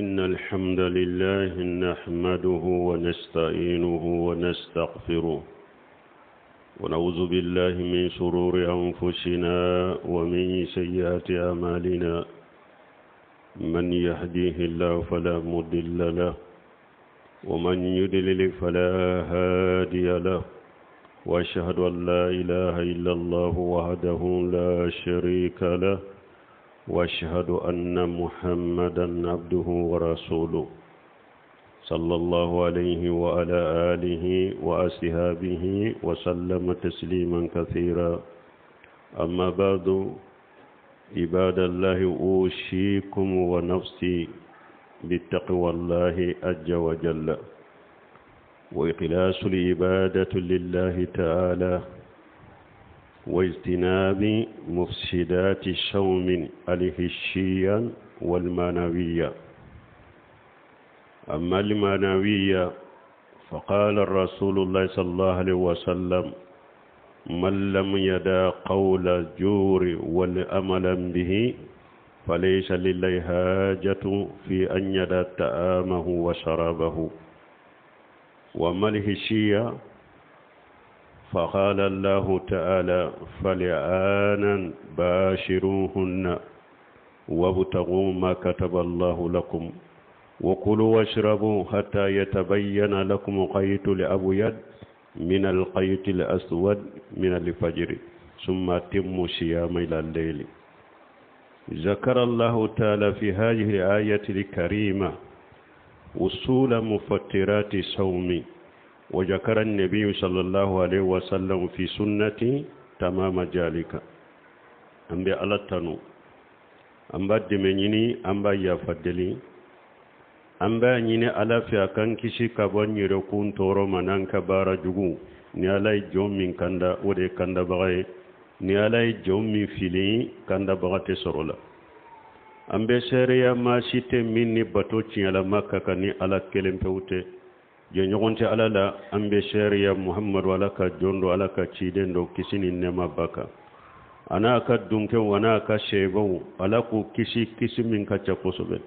إن الحمد لله نحمده ونستعينه ونستغفره ونعوذ بالله من شرور أنفسنا ومن سيئات أعمالنا من يهديه الله فلا مضل له ومن يضلل فلا هادي له وأشهد أن لا إله إلا الله وحده لا شريك له وأشهد أن محمدا عبده ورسوله صلى الله عليه وعلى آله وأصحابه وسلم تسليما كثيرا أما بعد عباد الله أوصيكم ونفسي بتقوى الله عز وجل وإخلاص العبادة لله تعالى واجتناب مفسدات الصوم الحسية والمعنوية. أما المعنوية فقال الرسول الله صلى الله عليه وسلم من لم يدع قول الزور والأمل به فليس لله حاجة في أن يدع طعامه وشرابه. وما الحسية فقال الله تعالى فالآن باشروهن وابتغوا ما كتب الله لكم وكلوا واشربوا حتى يتبين لكم الخيط الأبيض من الخيط الأسود من الفجر ثم أتموا الصيام إلى الليل. ذكر الله تعالى في هذه الآية الكريمة وصول مفطرات الصوم، وذكر النبي صلى الله عليه وسلم في سنة تمام ذلك. أمبي على تنو أمبا دمنيني أمبا يفدلي أمبا نيني على في أكان كشي كابون يركون تورو منان كبارا جغو نيالاي جوم من كندا ودي كندا بغاي نيالاي جوم من فيلي كندا بغاتي سرولا أمبي سيريا ما شيتي مني باتو تيالا مكا كني على كلم فوتي jenyogonte ala la ambe sharia muhammad wala ka jondo ala ka ciden do kisini nema baka ana ka dunke wana ka shebo ala ku kisi min ka chakosobe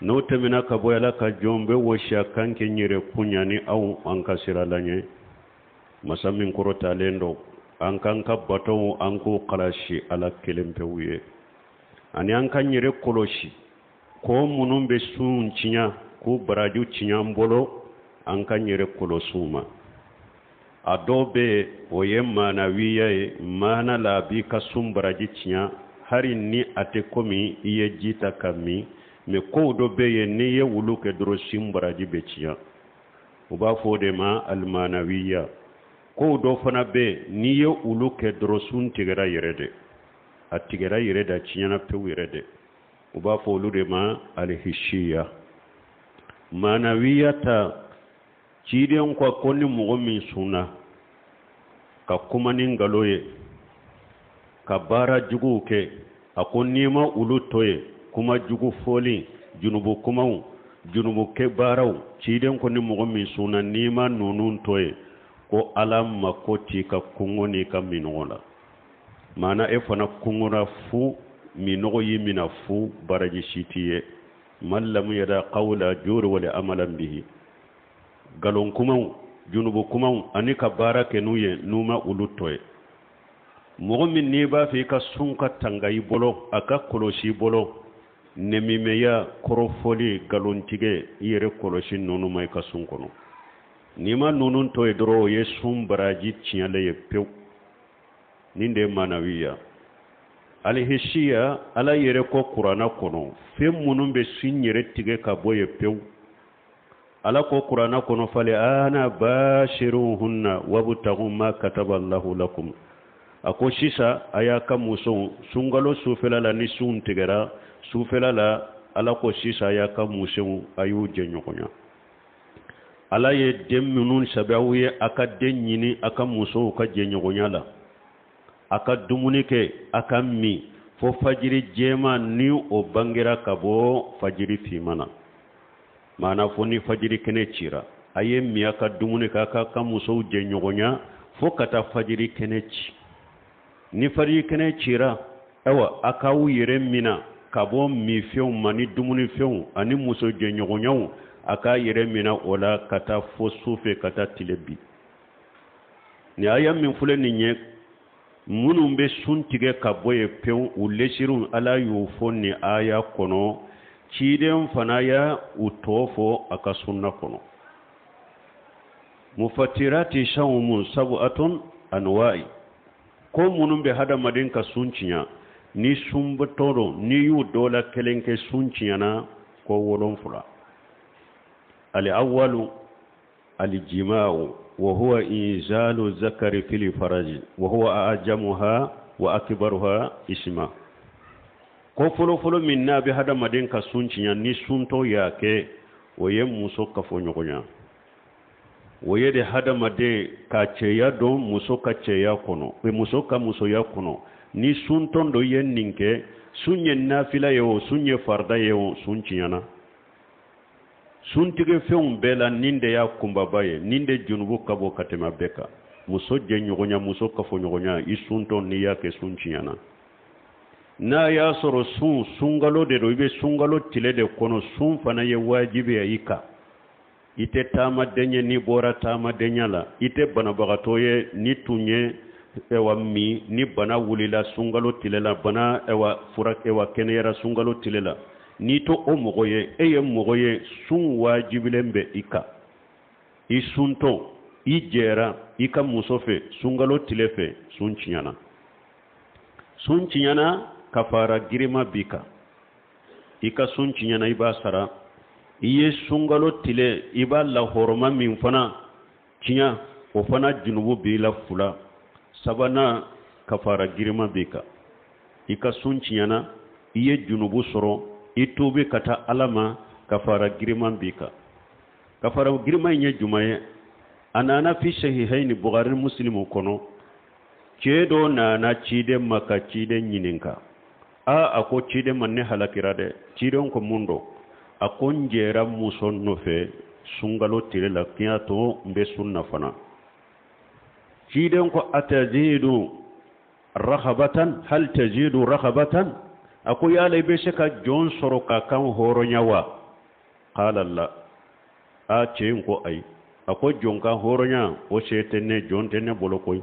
no temina ka boyala ka jombe wo shakan ke nyire kunyani au anka siralanye masamin korota lendo ankan ka bato anko kalashi ala kelempe wiye ani ankan nyire koloshi ko munumbe sun cinya ko baraju cinya mbolo an kan yere kolosuma adobe oyemma na wiye mana labi ka sumbaraji cinya hari ni ate komi iye jita kami me ko do be ye ni ye wulu ke dro sumbaraji be cinya uba fode ma almanawiya ko do fana be ni ye wulu ke dro sun tigara yerede atigara yereda cinya na pe yerede uba folu de ma alhishiya manawiyata cidiyan kwa koni mugomin suna ka kuma ningaloye ka bara jugu ke akoni ma ulutoye kuma jugu foli junubu kuma junubu ke barau cidiyan koni mugomin suna nima nunun toye ko alam makoti ka kungoni ka minola mana e fana kungura fu minogo yimina fu baraji shitiye man lam yada qawla jur wala amalan bihi galon kuma junubu kuma ani ka barake nuye numa ulutoy mu'min ni ba fi ka sunka tangayi bolo aka koloshi bolo nemimeya korofoli galon tige yere koloshi nonu mai ka sunkono nima nunun toy dro ye sum baraji ciale ye pew ninde manawiya alhishiya ala yere ko qur'ana kono fe munum be sinyere tige ka boye pew ala ko qur'ana kono fale ana bashiruhunna wabtaghu ma kataba Allahu lakum ako shisa aya ka muso sungalo sufela la ni sun tigera sufela la ala ko shisa aya ka muso ayu jenyokonya ala ye demmunun sabawiye aka denyini aka muso ka jenyokonya la aka dumunike aka mi fo fajiri jema ni o bangira kabo fajiri fimana mana foni fajiri kene cira aye mi aka dumunika aka muso jenyogonya fo kata fajiri kene ci ni fajiri kene cira ewa akawu yere mina kabo mi few mani dumuni few ani muso je nyogonyaw aka yere mina wala kata fo sufe kata tilebi ni aya min fule ni nye munun be suntige kabo ye pew uleshirun ala yu fonni aya kono ciden fana ya utofo aka sunna kono mufatirati shawmun sab'atun anwa'i ko munun be hada madin ka suncinya ni sumbatoro ni yu dola kelenke suncinya na ko wolon fula al awwalu al jima'u wa huwa inzalu zakari fil faraj wa huwa ajamuha wa akbaruha isma ko folo min na be hada madin ka suncinya ni sunto yake waye muso kafo nyogonya waye de hada made ka ceya do muso ka ceya kono be muso ka muso ya kono ni sunton do yen ninke sunye nafila yo sunye farda yo suncinyana suntige feun bela ninde ya kumbabaye ninde junubu kabo katema beka muso je nyogonya muso kafo nyogonya isunton ni yake suncinyana na ya soro sungalo de do ibe sungalo tile de kono sun fana ye wajibi ya ika ite tama denye ni bora tama denyala ite bana bagatoye ni tunye ewa mi ni bana wulila sungalo tilela bana ewa furak ewa kenera sungalo tilela ni to o mogoye eye mogoye sun wajibilembe ika isunto ijera ika musofe sungalo tilefe suncinyana kafara girima bika ika suncinyana iba sara iye sungalo tile iba la horoma min fana cinya o fana junubu bila fula sabana kafara girima bika ika suncinyana iye junubu soro itubi kata alama kafara girima bika kafara girima nye jumaye anana fi sahihaini bukhari muslimu kono cedo na cide maka cide nyininka ako cide manne halakira de cide ko mundo akon jera muson nofe sungalo tire la kiyato mbe sunna fana cide ko atazidu rahabatan hal tazidu rahabatan ako yala be sheka jon soro ka kan horo nyawa qala la a ceen ko ay ako jonka horo nya o setene jontene bolokoy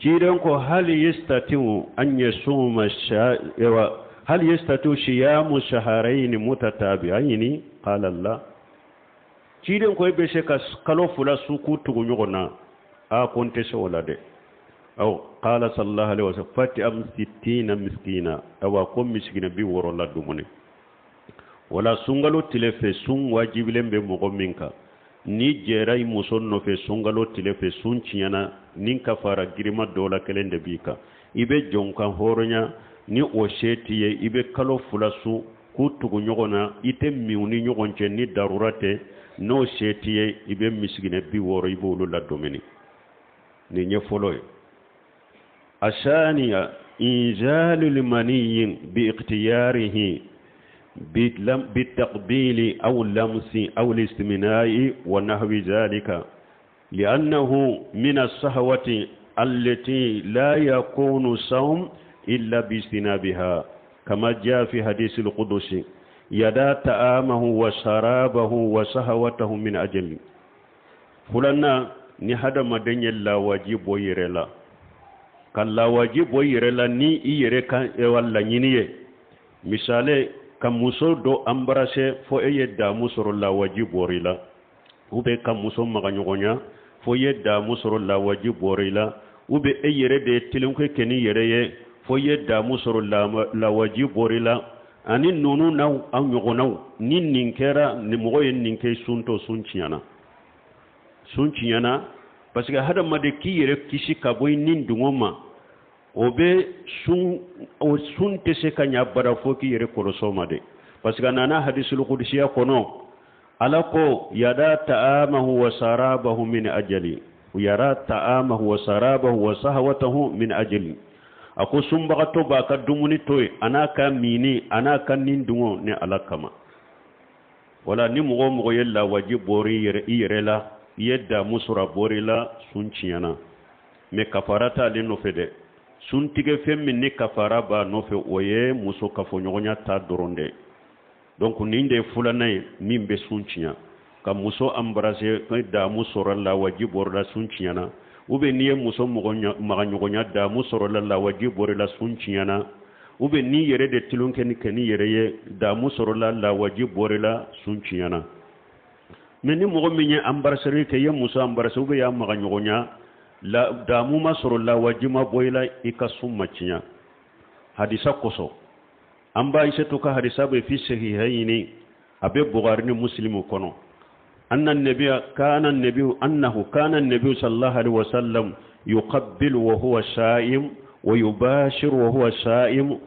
ciiden ko hal yastati'u an yasuma hal yastati'u siyamu shahrayn mutatabi'aini qala Allah ciiden ko be sheka kalo fula suku tugu nyogona a konte so wala de aw qala sallallahu alaihi wasallam fati am 60 miskina awa ko miskina bi woro la dumune wala sungalo tilefe sun wajibilembe mogo minka ni jeray muson no fe sungalo tilefe sun ciana nin kafara girima dola kelende bika ibe jonka horonya ni o shetiye ibe kalo fulasu kutugu nyogona ite miuni nyogonche ni darurate no shetiye ibe miskine bi woro ibe ulu la domini ni nye foloy ashaniya injalu limaniyin bi iqtiyarihi بالتقبيل أو اللمس أو الاستمناء ونحو ذلك لأنه من الصهوة التي لا يكون صوم إلا باجتنابها كما جاء في حديث القدس يدا طعامه وشرابه وشهوته من أجل فلنا نهدا مدن لا واجب ويرلا كلا واجب ويرلا ني يركا ولا نينيه مثال kam muso do embrasser fo yedda musoro la wajib borila ube kam muso maganyogonya fo yedda musoro la wajib borila ube yere de tilunke keni yere ye fo yedda musoro la wajib borila ani nunu naw an yogonaw nin ninkera ni mogoye ninke sunto sunciana parce que hada made ki yere kisi kaboy nin dungoma obe sun tese kanya bara foki yere korosoma de parce que nana hadisul qudsiya kono alako yada ta'amahu wa sarabahu min ajali yara ta'amahu wa sarabahu wa sahwatahu min ajali ako sumbaga to baka dumuni toy anaka mini anaka nindungo ne alakama wala ni mugo yella wajib bori yere la yedda musura bori la sunciana me kafarata lino fede suntige femmin ni kafara ba no fe oye muso kafo nyonya ta doronde donc ninde fulanay min be sunciya ka muso embrasser da musoro la wajibor la sunciya na ube niye muso maga nyonya da musoro la wajibor la sunciya na ube ni yere de tilunke ni keni yere ye da musoro la wajibor la sunciya na mais ni mogo minye embrasser ke ye muso embrasser ube ya maga nyonya la damu masoro la wajima boyla ikasumma cinya hadisa koso amba isatu ka hadisa be fi sahihaini abe bukhari ni muslimu kono anna annahu kana an-nabiy sallallahu alaihi wasallam yuqabbilu wa huwa sha'im wa yubashiru wa huwa sha'im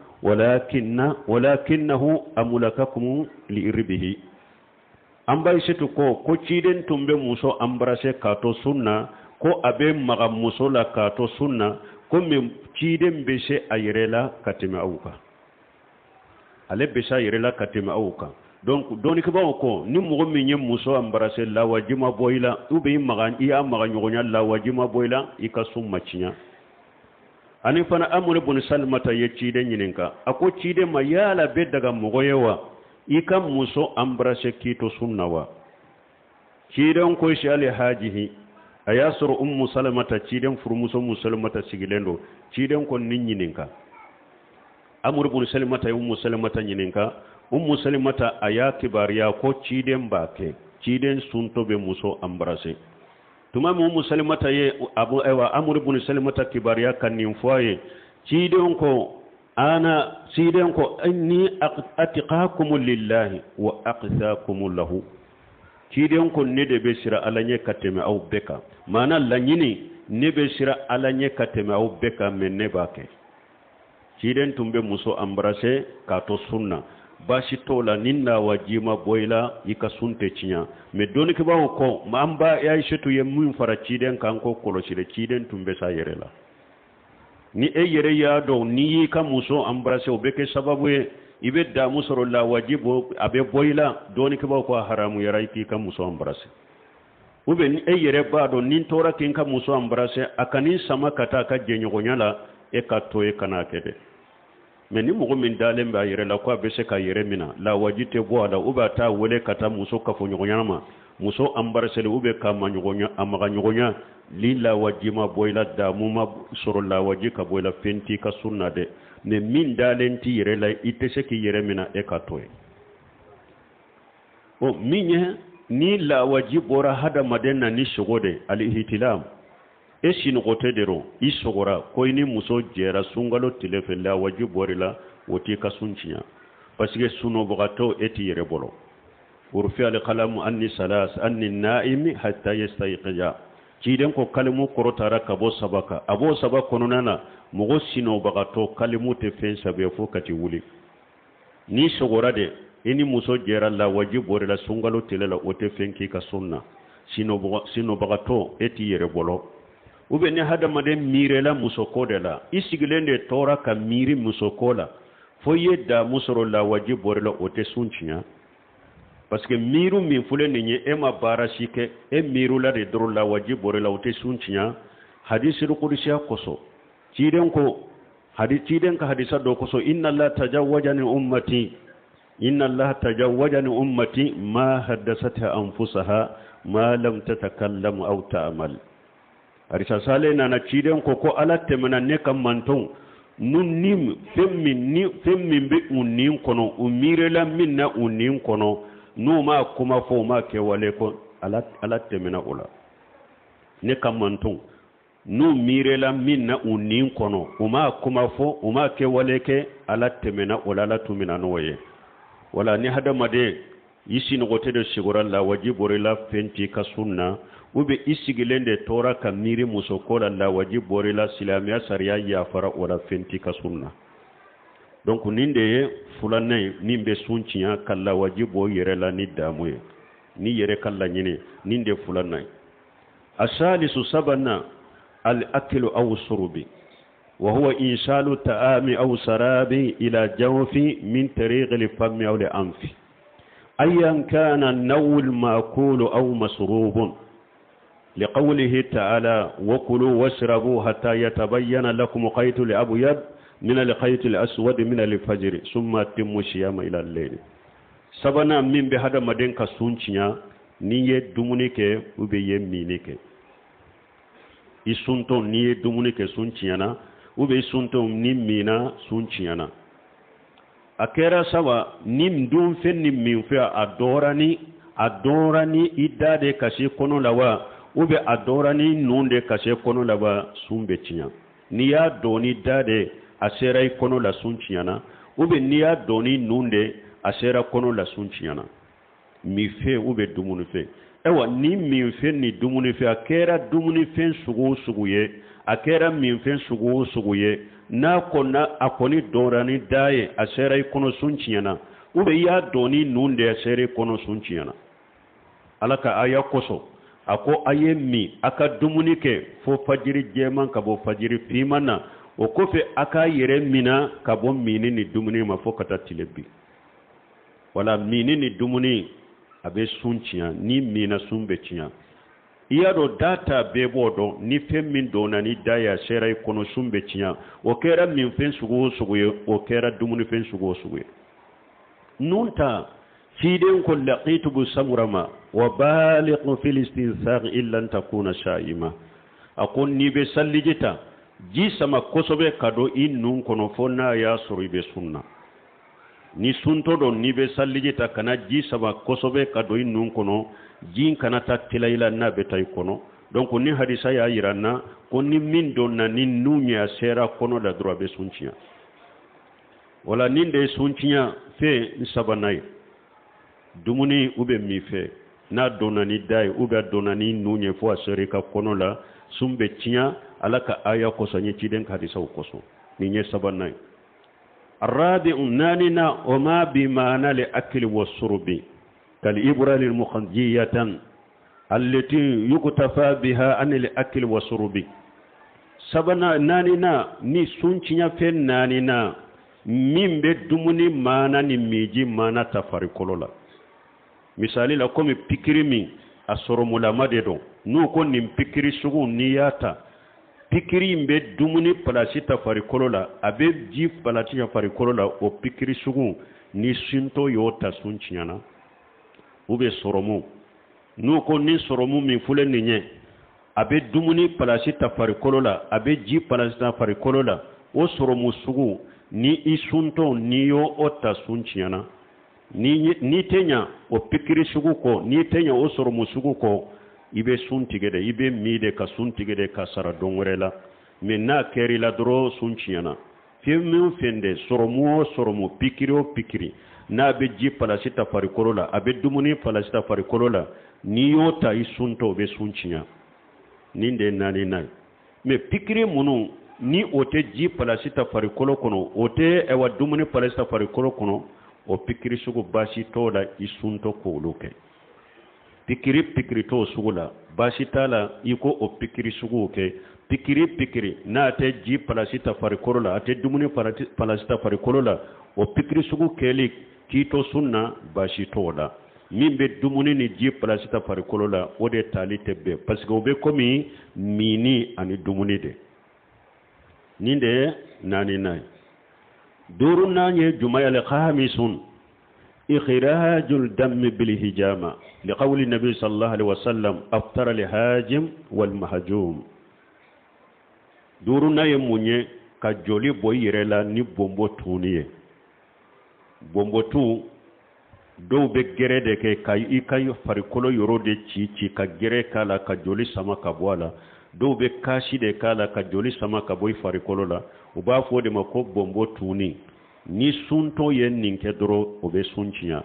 walakinahu amulakakum liirbihi amba isatu ko ciden tumbe muso embrasser kato sunna ko abe maga musola kato sunna ko me ciden bese ayirela katime awuka ale bese ayirela katime awuka donc doni ko ko ni mo minye muso embrasser la wajima boyla ube maga iya maga nyonya la wajima boyla ikasumma cinya ani fana amul ibn salmata ye ciden yininka ako ciden ma yala be daga mogoyewa ikam muso embrasser kito sunnawa ciden ko shi ali hajihi ayasuru ummu salamata ciden furmuso musulmata sigilendo ciden kon ninyininka amur ibn salamata ummu salamata nyininka ummu salamata aya kibariya ko ciden bake ciden sunto be muso embrasser tuma ummu salamata ye abu ewa amur ibn salamata kibariya kanin foye ciden ko inni atiqakum lillahi wa aqthakum lahu ciden ko ne de be sira alanye kateme aw beka mana lanyini ne be sira alanye kateme aw beka men ne bake ciden tumbe muso embrasser kato sunna bashi tola ninna wajima boyla yika sunte cinya me doni ke bawo ko mamba ya shetu ye mun fara ciden kanko kolo sire ciden tumbe sa yerela ni e yere ya do ni ka muso embrasser o beke sababu ibe da musoro la wajibo abe boyla doni ke bawo ko haramu yarai ki ka muso embrasser ube ni e yere ba do nin tora kin ka muso embrasser akani sama kata ka jenyo gonyala e ka to e kana kede mais ni mogo min dalen ba yere la ko be se ka yere mina la wajite bo ala uba ta wole kata muso ka fo nyogonyama muso embrasser ube ka ma nyogonya amaga nyogonya lila wajima boyla da muma soro la wajika boyla fenti ka sunna de ne min dalen ti yere la ite se ki yere mina e ka to o minye ni la wajibora hada madenna ni shogode al-ihtilam eshin gote dero isogora ko ni muso jera sungalo tilefe la wajiborila woti kasunciya parce que suno bogato eti yere bolo urfi al-qalam anni salas anni naimi hatta yastayqiya ciden ko kalimu korotara kabo sabaka abo sabako nona mugo sino bogato kalimu te fen sabe fo kati wuli ni sogora de ini muso jera la wajiborila sungalo tilela wote fenki ka sunna sino bogato eti yere bolo ube ne hada maden mirela musoko de la isigilende tora ka miri musoko la fo yedda musoro la wajiborila ote sunciya parce que miru min fule ninye ema barashike e miru la de dro la wajiborila ote sunciya hadisi qudsiya koso ciden ka hadisa do koso inna Allah tajawwajani ummati ma haddathatha anfusaha ma lam tatakallam aw ta'mal arisa sale na ciden ko alatte mena ne kam manton nun nim femmin be unnin kono umirela minna unnin kono no ma kuma fo ma ke wale ko alatte mena ula ne kam manton nu mirela minna unnin kono uma kuma fo uma ke wale ke alatte mena ula la tumina noye wala ni hada made yisin gote de sigura la wajiborila fenti ka sunna ube isigilende tora ka miri musokola la wajiborila silamiya sariya ya fara wala fenti ka sunna donc ninde fulanay nimbe sunciya kala wajibo yere la ni damuye ni yere kala nyine ninde fulanay asalisu sabana al aklu aw surubi wa huwa insalu ta'ami aw sarabi ila jawfi min tariq al fami aw al anfi ayan kana an-nawl ma'kul aw masrubun لقوله تعالى وكلوا واشربوا حتى يتبين لكم خيط الأبيض من الخيط الأسود من الفجر ثم أتموا الصيام إلى الليل سبنا من بهذا مدين كسونشيا نية دومونيك وبيه مينيك isunto ni dumuni ke sunchiyana ube isunto ni mina sunchiyana akera sawa nim dum fen ni min fe adorani idade kashe kono lawa ube adorani nunde kashe kono lawa sumbe chinya niya doni dade asera kono la sunchiyana ube niya doni nunde asera kono la sunchiyana mi fe ube dumuni fe ewa ni min fen ni dumuni fe akera dumuni fen sugu ye akera min fen sugu ye na kona akoni dorani daye asera kono sunchiyana ube ya doni nunde asera kono sunchiyana alaka aya koso ako aye mi aka dumuni ke fo fajiri jeman kabo fajiri pimana o kofe aka yere mina kabo mini ni dumuni ma fo kata tilebi wala mini ni dumuni abe sunchiya ni mina sumbe chiya iya do data bebodo ni femmin dona ni daya serai kono sumbe chiya o kera min fen sugu ye o kera dumuni fen sugu ye nunta fiden ko laqitu bu samurama wa balighu fil istinsaq illa an takuna sha'ima akon ni be sallijita ji sama kosobe kado innun kono fonna ya suribe sunna ni sunto don ni be sallijita kana ji sama kosobe kado innun kono jin kana tattilayla na be tay kono donc ni hadisa ya yiranna ko ni min don na ni nunya sera kono da drobe sunchiya wala ninde sunchiya fe sabanay dumuni ube mi fe na donani dai ube donani nunye fo asere ka kono la sumbe tinya alaka aya ko sanye ciden hadisa ko so ni nye sabanay arabi'u nanina wama bimana li akli wasurbi kal ibra lil mukhanjiyatan allati yuktafa biha an li akli wasurbi sabana nanina ni sunchinya fe nanina mimbe dumuni mana ni miji mana tafari kolola misali la komi pikiri mi asoromula madedo nu ko nim pikiri sugu niyata pikiri mbe dumuni palasi tafari kolola abe ji palati tafari kolola o pikiri sugu ni sinto yota sunchiana ube soromu nu ko ni soromu mi fule ninye abe dumuni palasi tafari kolola abe ji palasi tafari kolola o soromu sugu ni isunto niyo ota sunchiana ni tenya o pikiri sugu ko ni tenya o soro musugu ko ibe suntigede ibe mide ka suntigede ka sara dongorela menna keri la dro sunchiana fimu fende soro mu pikiri o pikiri na be ji palasita farikolola abe dumuni palasita farikolola ni yota isunto be sunchinya ninde nani nai me pikiri munu ni ote ji palasita farikolo kono ote ewa dumuni palasita farikolo kono o pikiri sugu basi tola isunto ko loke pikiri to sugula basi tala iko o pikiri sugu ke pikiri na te ji palasita farikolola ate dumuni palasita farikolola o pikiri sugu keli kito sunna basi tola mimbe dumuni ni ji palasita farikolola o de tali tebbe parce que obe komi mini ani dumuni de ninde nani nai دورنا جمع الخامس إخراج الدم بالهجامة لقول النبي صلى الله عليه وسلم أفطر الهاجم والمهجوم دورنا يموني كجولي بويرلا نبومبو تونيه بومبو تو دو بغرede ke kay ikay farikolo yorode ci ka gere kala ka joli sama ka boala do be kashi de kala ka joli sama ka boy farikolo la o ba fode ma ko bombo tuni ni sunto yen ninke doro o be sunchiya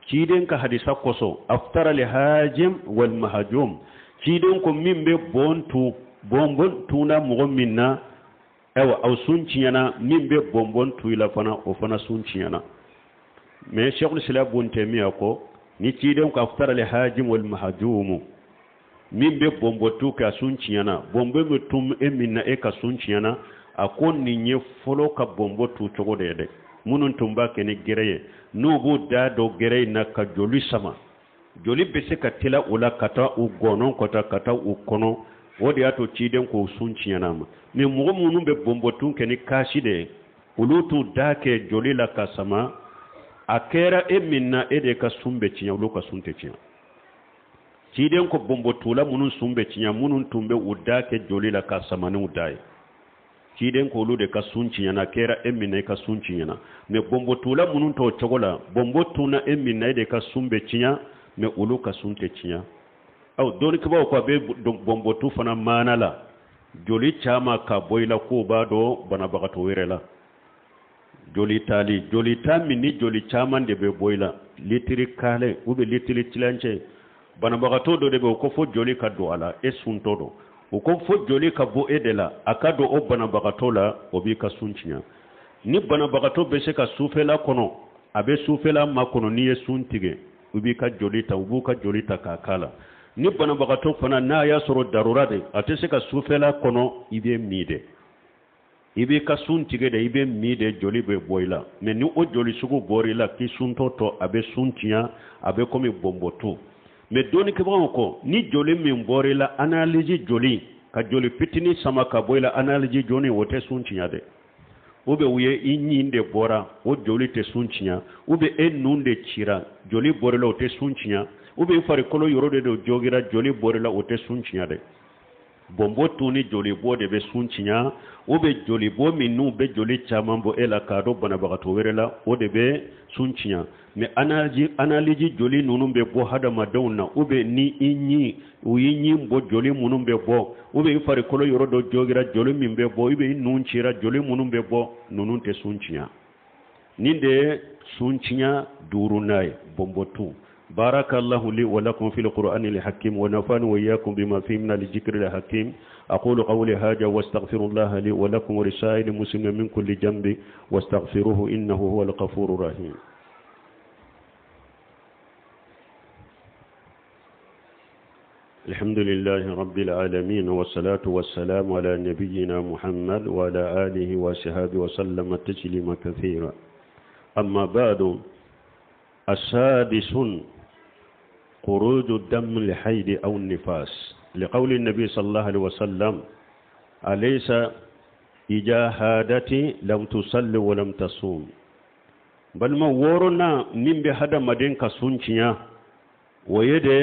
ciden ka hadisa koso aftara li hajim wal mahjum ciden ko mimbe bontu bombon tuna mo minna ewa aw sunchiya na mimbe bombon tu ila fana o fana sunchiya na mais cheikhul islam bun temiya ko ni ciden ko aftara li hajim wal mahjum mimbe bombo tu ka sunchiyana bombe mutum emina e ka sunchiyana akon ni nye folo ka bombo tu chogo de munun tumba ke ni gereye no bu da do gerey na ka joli sama joli be se ka tela ula kata u gonon kota kata u kono wodi ato ciden ko sun ciyanama mais mogo munun be bombotun ke ni kashi de ulutu dake joli la kasama akera minna ede ka sumbe ciya ulu ka sunte ciya ciden ko bombotula munun sumbe ciya munun tumbe udake joli la kasama ni udai ciden ko ulu de ka sun ciya na kera minna ka sun ciya na mais bombotula munun to chogola bombotuna minna ede ka sumbe ciya mais ulu ka sunte ciya aw doni kibaw ko be bombotu fana manala joli chama ka boyla ko bado bana bagato werela joli tami ni joli chama de be boyla litiri kale ube litiri tilanche bana bagato do de be ko fo joli ka do ala e sunto do ko fo joli ka bo edela akado o bana bagato la obi ka sunchinya ni bana bagato be se ka sufela kono abe sufela makono ni e suntige ubi ka joli ta ubu ka joli ta ka kala ni bana bagato fana na ya soro darura de atese ka sufela kono ibe mide ibe ka suntige de ibe mide joli be boyla mais ni o joli sugu borila ki sunto to abe suntiya abe komi bomboto mais doni ke ko ni joli min borila analyse joli ka joli pitini sama ka boyla analyse joni wote suntiya de ube uye inyinde bora o joli te suntiya ube enunde chira joli borila wote suntiya ube fari kolo yorode do jogira joli borila wote suntiya de bombo tuni joli bo de be suntiya ube joli bo minu be joli chamambo ela kado bana bagato werela o de be suntiya mais analyse joli nunum be bo hada madawna ube ni inyi uyinyi bo joli munum be bo ube fari kolo yorodo jogira joli mimbe bo ube nunchira joli munum be bo nunun te suntiya ninde suntiya durunay bombo tu بارك الله لي ولكم في القرآن الحكيم ونفعني وإياكم بما فيه من الذكر الحكيم أقول قولي هذا واستغفر الله لي ولكم ولسائر المسلمين من كل جنب واستغفروه إنه هو الغفور الرحيم الحمد لله رب العالمين والصلاة والسلام على نبينا محمد وعلى آله وصحبه وسلم تسليما كثيرا أما بعد السادس خروج الدم الحيض أو النفاس لقول النبي صلى الله عليه وسلم أليس إذا هادت لم تصل ولم تصوم بل ما ورنا نم بهذا مدين كسونشيا ويده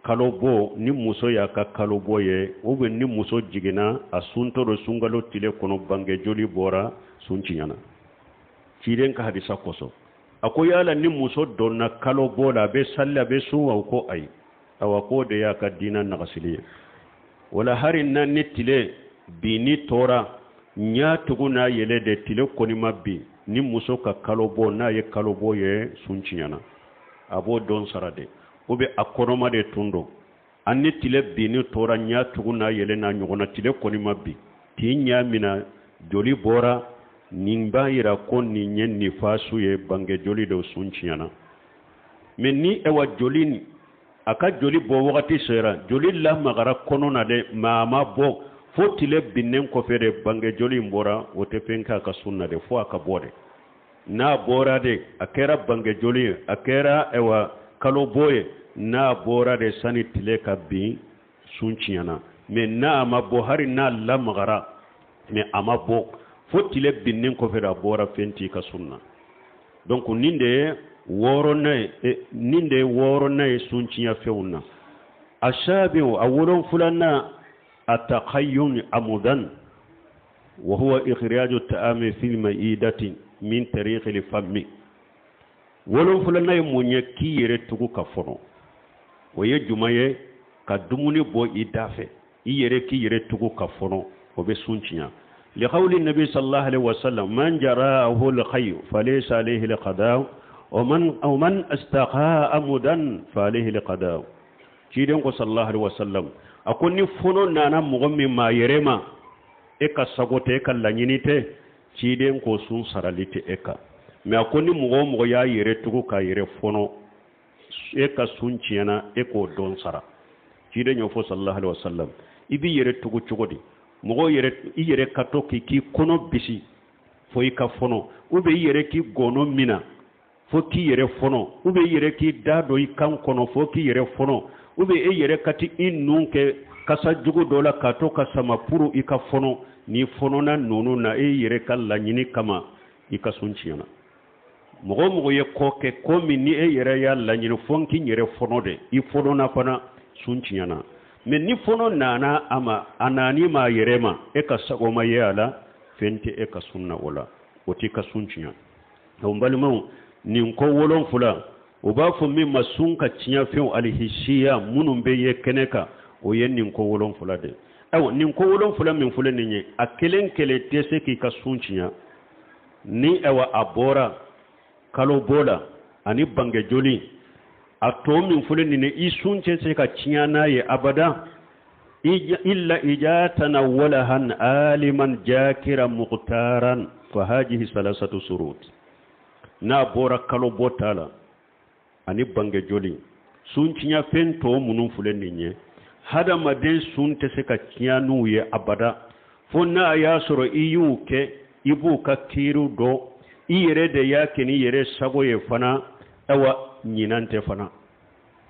كالوبو نموسو يا كالوبو يه وبن نموسو جينا أسونتو رسونغالو تيلي كونو بانجي جولي بورا سونشيانا كيرين كهديسا كوسو ako yala ni muso donna kalo bola be salla be suwa ko ay awa ko de ya ka dina na gasiliye wala harin nan ni tile bi ni tora nya tuguna yele de tile koni mabbi ni muso ka kalo bo na ye kalo bo ye suncinyana abo don sarade ube akonoma de tundo anni tile bi ni tora nya tuguna yele na nyogona tile koni mabbi ti nya mina joli bora nimba ira kon ni nyen ni fasu ye bange joli do sunciana men ni ewa jolini aka joli bo wakati sera joli la magara kono na de mama bo fotile binnen ko fere bange joli mbora wote penka ka sunna de fo aka bode na bora de akera bange joli akera ewa kalo boye na bora de sani tile ka bi sunciana men na ama bo hari na la magara me ama bo fotile binnen ko fera bora fenti ka sunna donc ninde woro nay sunciya fewna ashabiu awolon fulanna ataqayyun amudan wa huwa ikhraju ta'ami fil ma'idati min tariq al fami wolon fulanna munye kiyere tugu ka fono waye jumaye ka dumuni bo idafe iyere kiyere tugu ka fono obe sunciya لقول النبي صلى الله عليه وسلم من جراه الخير فليس عليه القضاء ومن استقاء أمدا فعليه القضاء كيدن صلى الله عليه وسلم أكون فنون نانا مغمي ما يرما إكا سغوتي إكا لنينيتي كيدن سون سراليتي إكا ما أكون مغم يا يرتوكو كا يرفونو إكا سون تيانا إكو دون سرا كيدن يوفو صلى الله عليه وسلم إبي يرتوكو چوغدي mogo yere kato ki kono bisi fo ika fono ube yere ki gono mina foki yere fono ube yere ki dado i kan kono foki yere fono ube e yere kati innunke kasa jugu dola kato kasama puru i ka fono ni fono na nunu na e yere kala nyini kama i ka sunchiyana mogo ye koke komi ni e yere ya la nyini fonki yere fono de i fono na fana sunchiyana men ni fono nana ama anani ma yere ma e ka sagoma ye ala fente e ka sunna wala oti ka sunchiyana umbalimo nin ko wolon fula o ba fo min masun ka cinya fen alhishiya munun be ye keneka o yen nin ko wolon fula de aw nin ko wolon fula min fula ninye akelen kele tese ki ka suncinya ni ewa abora kalo bola ani bange joli ato min fula ninye i sunce se ka cinya naye abada illa ijatana wala han aliman jakira muqtaran fa hadhihi salasatu surut na bora kalo botala ani bange joli sun cinya fen to munun fulen ninye hada maden sun te se ka cinya nuye abada fo na ya soro iyuke ibu ka kiru do iyere de yake ni yere sago ye fana awa nyinante fana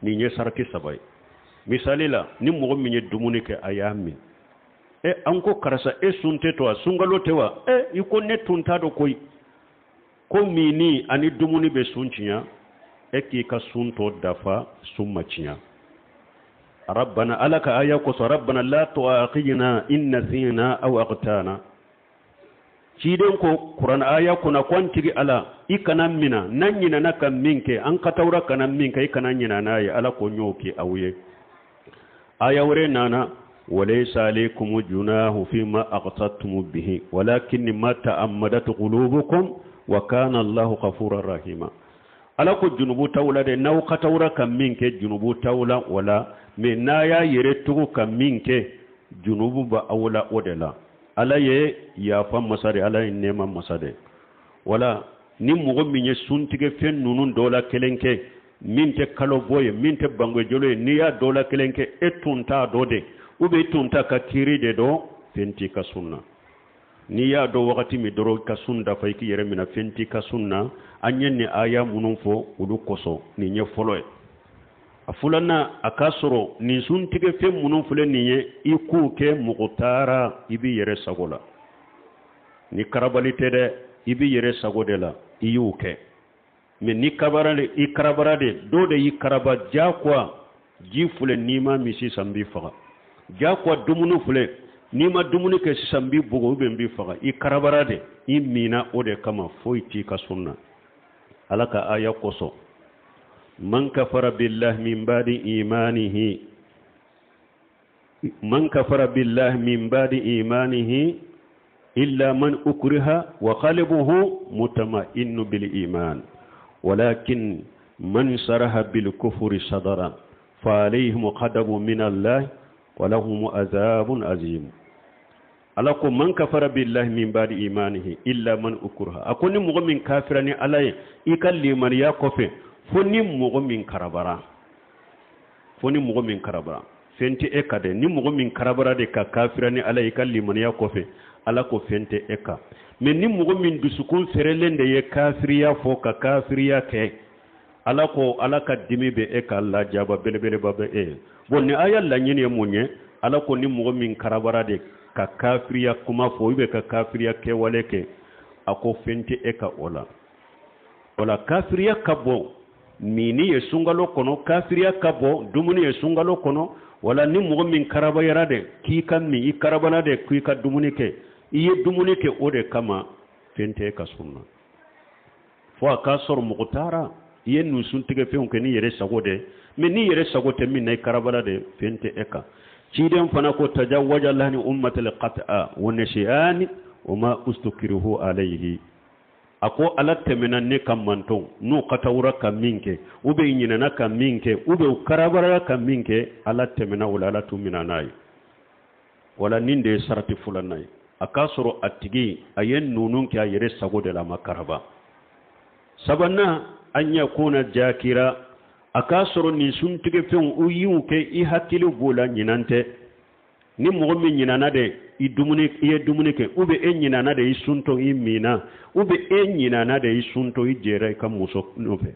ninye sarki sabai misalila ni mo minye dumunike ayami e anko karasa e sunte to sungalo tewa e iko netunta do koy ko mini ani dumuni be sunciya eki ka sunto dafa summaciya rabbana alaka ayako so rabbana la tuaqina in nasina aw aqtana ciden ko qur'an ayako na kwantigi ala ikana mina nanyina naka minke an katawra kana minke ikana nyina nayi ala ko nyoki awye ayawre nana وليس عليكم جناح فيما أقصدتم به ولكن ما تأمدت قلوبكم وكان الله غفورا رحيما alako junubu tawla de naw katawra kam minke junubu tawla wala me naya yeretugo kam minke junubu ba awla odela alaye ya fam masare alaye nema masade wala ni mugo minye suntige fen nunun dola kelenke minte kalo boye minte bangwe jolo ni ya dola kelenke etunta dode ube tunta ka kiri de do fenti ka sunna ni ya do wakati mi doro ka sunna fay ki yere mina fenti ka sunna anyen ni aya munun fo udu koso ni nye folo afulana akasoro ni suntige fe munun fule ni ye iku ke muqtara ibi yere sagola ni karabalite de ibi yere sagodela iyuke me ni kabarale ikarabarade do de ikaraba jakwa jifule nima misi sambi faga jakwa dumunu fule nima dumunu ke sambi bugo ube mbi faga ikarabarade imina ode kama foiti ka sunna alaka aya koso man kafara billahi min ba'di imanihi illa man ukriha wa qalbuhu mutma'innu bil iman walakin man saraha bil kufri sadara fa alayhim ghadabun min Allah wa lahum adhabun azim alako man kafara billahi min ba'di imanihi illa man ukriha akoni mu'min kafirani alay ikalli man yakofe foni mu'min karabara fenti ekade ni mu'min karabara de ka kafirani alay ikalli man yakofe alako fente eka men ni mu'min dusukun ferelende ye kafiriya fo ka kafiriya ke alako alaka dimi be eka Allah jaba belebele babe bonni ayal la nyine munye alako ni mu'min karabara de ka kafiriya kuma fo ibe ka kafiriya ke waleke ako fente eka ola kafiriya kabo mini ye sungalo kono kafiriya kabo dumuni ye sungalo kono wala ni mu'min karaba yarade ki kan mi ikarabana de ki ka dumuni ke iye dumuni ke ode kama fente eka sunna fo akasor muqtara iye nusun tige fe onke ni yere sagode me ni yere sagote min nay karabala de fente eka ciden fana ko tajawwaja lahni ummatul qat'a wa nashi'an wama ustukrihu alayhi ako alatte menanne kammanton nu katawra kaminke ube nyina kaminke ube karabara kaminke alatte mena wala alatu minanai wala ninde sarati fulanai akasoro atigi ayen nunun ke ayere sagode la makaraba sabanna anya kuna jakira akasoro ni suntige fen uyuke I hakilu bola nyinante ni mo min nyina de i dumuni ke ube en nyina de i sunto i mina ube en nyina de i sunto i jere ka muso nofe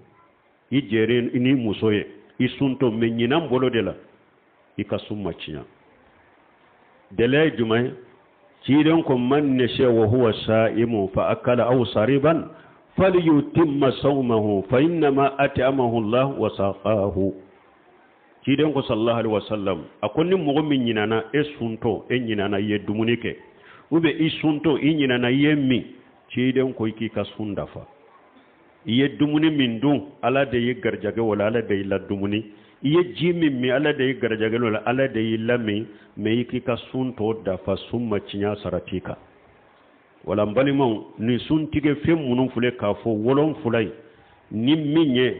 i jere ni muso ye i sunto men nyina mbolo de la i ka summa cinya dele jumay ciidon ko man nashe wa huwa sa'imu fa akala aw sariban falyutimma sawmahu fa innama at'amahu Allah wa saqahu ciidon ko sallallahu alaihi wasallam akonni mo min nyinana e sunto e nyinana ye dumunike ube i sunto i nyinana yemmi ciidon ko iki ka sundafa ye dumuni min dun ala de ye garjage wala ala de la dumuni ye jimi mi ala de ye garjage wala ala de ye lami me iki ka sunto dafa summa cinya saratika wala mbalimon ni suntige fe munun fule ka fo wolon fulai ni minye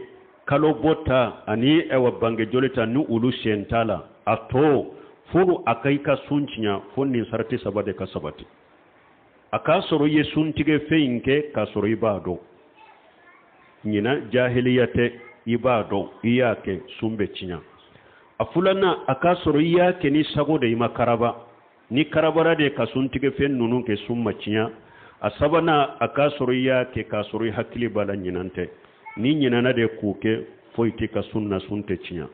kalo bota ani ewa bange jolita nu ulu shentala ato furu akaika suncinya fonni sarati sabade ka sabati aka soro ye suntige fe inke ka soro ibado nyina jahiliyate ibado iyake sumbe cinya afulana aka soro iyake ni sagode ima karaba ni karabara de ka suntige fe nunun ke summa cinya asabana aka soro iyake ka soro hakili bala nyinante ni nyinana de kuke foyti ka sunna sunte cinya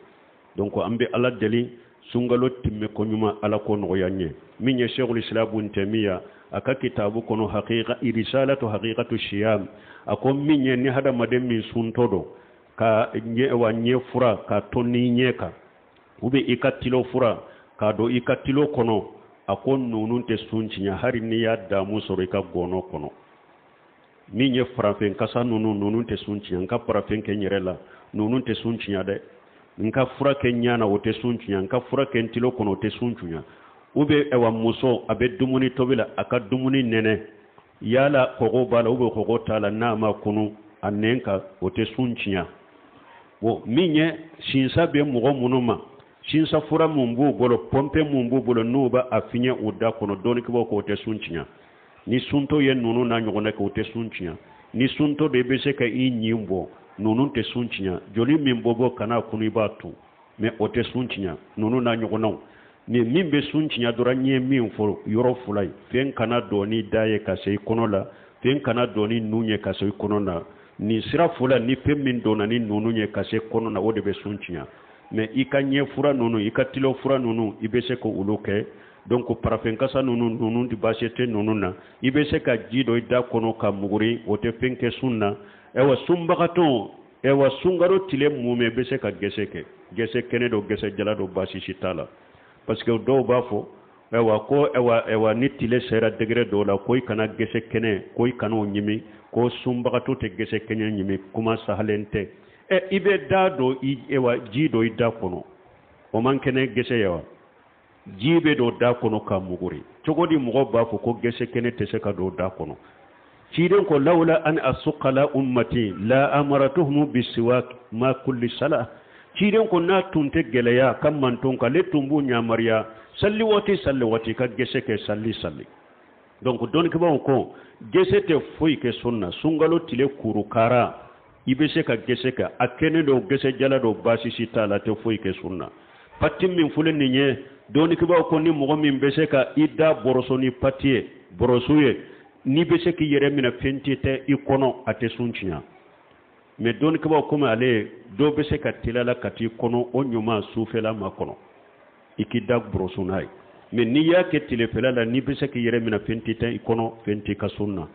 donc ambe ala deli sungalo timme ko nyuma ala ko no yanye minye cheikhul islam ibn taymiya aka kitabu kono haqiqa irisalatu haqiqatu shiyam ako minye ni hada madem min suntodo ka nye wa nye fura ka tonni nyeka ube ikatilo fura ka do ikatilo kono ako nununte suncinya hari ni ya damu soro ka gono kono minye frafen kasa nununte suncinya nka frafen kenyerela nununte suncinya de nka fura kenyana wote suncinya nka fura kentilo kono te suncinya ube ewa muso abe dumuni tobila aka dumuni nene yala kogo bala ube kogo tala nama kunu anenka wote suncinya wo minye shinsa be mugo munuma shinsa fura mumbu bolo pompe mumbu bolo nuba afinye uda kono doni kibo ko wote suncinya ni sunto ye nunu na nyogona ko wote suncinya ni sunto de bese ka i nyimbo nunu te suncinya joli mimbobo kana kunu ibatu me wote suncinya nunu na nyogona ni mimbe suncinya doranye min fo yoro fulai fen kana doni daye ka sey konola fen kana doni nunye ka sey konona ni sira fula ni pemmin dona ni nununye ka sey konona wode be suncinya me ikanye fura nunu ikatilo fura nunu ibese ko uluke donc parafen kasa nunu di basete nunu na ibese ka jido ida kono ka muguri wote fenke sunna ewa sumbagato ewa sungaro tile mume bese ka gese kene do gese jala do basi shitala parce que do bafo ewa ko ewa ni tile sera degré do la koy kana gese kene koy kano nyimi ko sumbagato te gese kene nyimi kuma sahalente ibe dado ewa jido ida kono o man kene gese yawa jibe do da kono ka muguri togodi mugo bafo ko gese kene te se ka do da kono ciden ko lawla an asqala ummati la amaratuhum bisiwak ma kulli salah ciden ko na tunte geleya kam man ton ka le tumbu nyamariya salli wati ka gese ke salli donc don ke bon ko gese te foy ke sunna sungalo tile kuru kara ibese ka gese ka akene do gese jala do basi sitala te foy ke sunna patim min fulen ni nye don ke ba ko ni mo min bese ka ida borosoni patie borosuye ni bese ki yere mina fentite ikono ate suncinya me don ke ba ko ma ale do bese ka tilala kati kono onyuma sufela makono ikida brosunai me ni ya ke tilepela la ni bese ki yere mina fentite ikono fenti ka sunna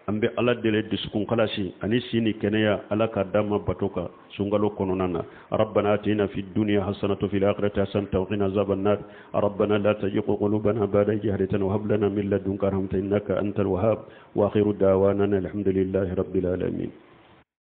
ambe ala dele diskun kalasi ani sini keneya ala ka dama batoka sungalo kono nana rabbana atina fid dunya hasanatan fil akhirati hasanatan wa qina azaban nar rabbana la tuzigh qulubana ba'da idh hadaytana wa hab lana min ladunka rahmatan innaka antal wahhab wa akhiru da'wana alhamdulillahi rabbil alamin.